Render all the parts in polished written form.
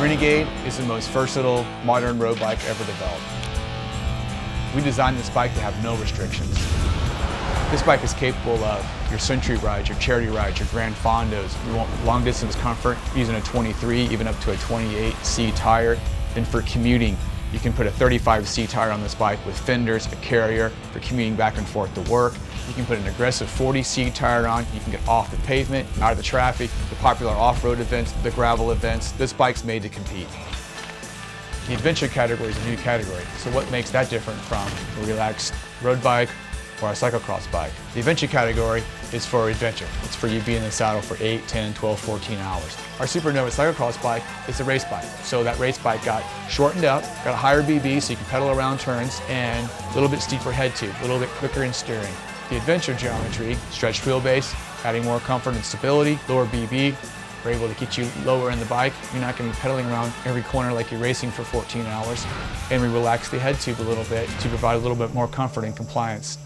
Renegade is the most versatile modern road bike ever developed. We designed this bike to have no restrictions. This bike is capable of your century rides, your charity rides, your grand fondos. We want long distance comfort using a 23, even up to a 28C tire. Then for commuting, you can put a 35C tire on this bike with fenders, a carrier for commuting back and forth to work. You can put an aggressive 40C tire on. You can get off the pavement, out of the traffic, the popular off-road events, the gravel events. This bike's made to compete. The adventure category is a new category. So what makes that different from a relaxed road bike or a cyclocross bike? The adventure category is for adventure. It's for you being in the saddle for 8, 10, 12, 14 hours. Our Supernova cyclocross bike is a race bike. So that race bike got shortened up, got a higher BB so you can pedal around turns, and a little bit steeper head tube, a little bit quicker in steering. The adventure geometry, stretched wheelbase, adding more comfort and stability, lower BB. We're able to get you lower in the bike. You're not going to be pedaling around every corner like you're racing for 14 hours. And we relax the head tube a little bit to provide a little bit more comfort and compliance.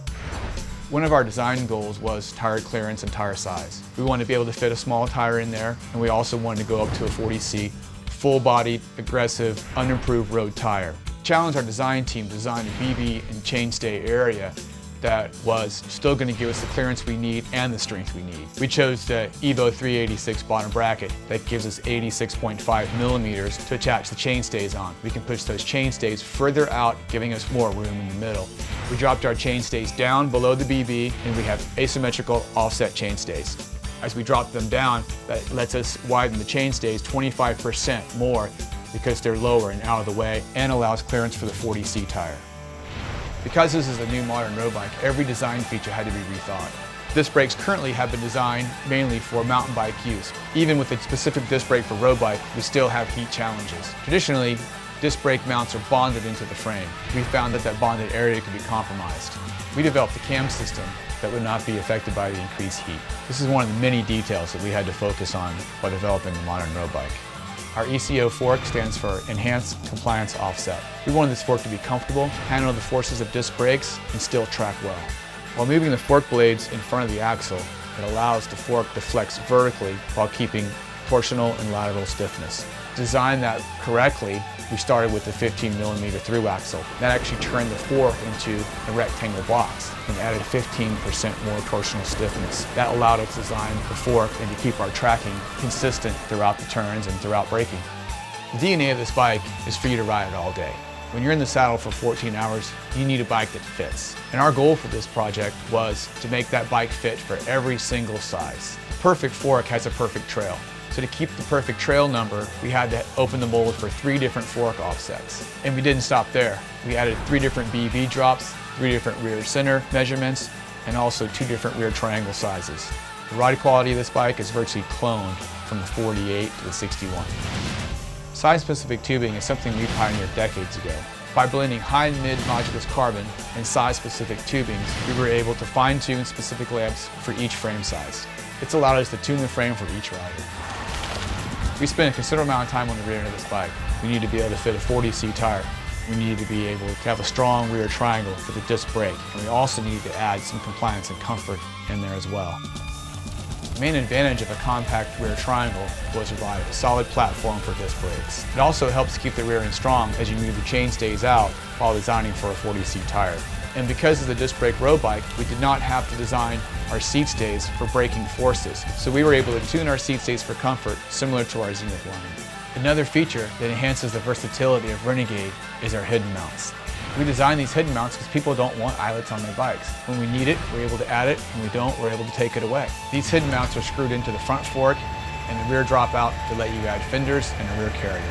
One of our design goals was tire clearance and tire size. We wanted to be able to fit a small tire in there, and we also wanted to go up to a 40C, full-bodied, aggressive, unimproved road tire. Challenged our design team to design a BB and chainstay area that was still going to give us the clearance we need and the strength we need. We chose the Evo 386 bottom bracket that gives us 86.5 millimeters to attach the chainstays on. We can push those chainstays further out, giving us more room in the middle. We dropped our chainstays down below the BB, and we have asymmetrical offset chainstays. As we drop them down, that lets us widen the chainstays 25% more because they're lower and out of the way, and allows clearance for the 40C tire. Because this is a new modern road bike, every design feature had to be rethought. Disc brakes currently have been designed mainly for mountain bike use. Even with a specific disc brake for road bike, we still have heat challenges. Traditionally, disc brake mounts are bonded into the frame. We found that that bonded area could be compromised. We developed a cam system that would not be affected by the increased heat. This is one of the many details that we had to focus on while developing the modern road bike. Our ECO fork stands for Enhanced Compliance Offset. We wanted this fork to be comfortable, handle the forces of disc brakes, and still track well. While moving the fork blades in front of the axle, it allows the fork to flex vertically while keeping torsional and lateral stiffness. To design that correctly, we started with the 15mm through axle. That actually turned the fork into a rectangle box and added 15% more torsional stiffness. That allowed us to design the fork and to keep our tracking consistent throughout the turns and throughout braking. The DNA of this bike is for you to ride it all day. When you're in the saddle for 14 hours, you need a bike that fits. And our goal for this project was to make that bike fit for every single size. The perfect fork has a perfect trail. So to keep the perfect trail number, we had to open the mold for 3 different fork offsets. And we didn't stop there. We added 3 different BB drops, 3 different rear center measurements, and also 2 different rear triangle sizes. The ride quality of this bike is virtually cloned from the 48 to the 61. Size-specific tubing is something we pioneered decades ago. By blending high and mid modulus carbon and size-specific tubings, we were able to fine-tune specific layups for each frame size. It's allowed us to tune the frame for each rider. We spent a considerable amount of time on the rear end of this bike. We needed to be able to fit a 40C tire. We needed to be able to have a strong rear triangle for the disc brake. And we also needed to add some compliance and comfort in there as well. The main advantage of a compact rear triangle was to provide a solid platform for disc brakes. It also helps keep the rear end strong as you move the chainstays out while designing for a 40C tire. And because of the disc brake road bike, we did not have to design our seat stays for braking forces. So we were able to tune our seat stays for comfort, similar to our Zenith line. Another feature that enhances the versatility of Renegade is our hidden mounts. We designed these hidden mounts because people don't want eyelets on their bikes. When we need it, we're able to add it. When we don't, we're able to take it away. These hidden mounts are screwed into the front fork and the rear drop out to let you add fenders and a rear carrier.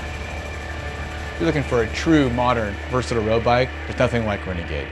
If you're looking for a true, modern, versatile road bike, there's nothing like Renegade.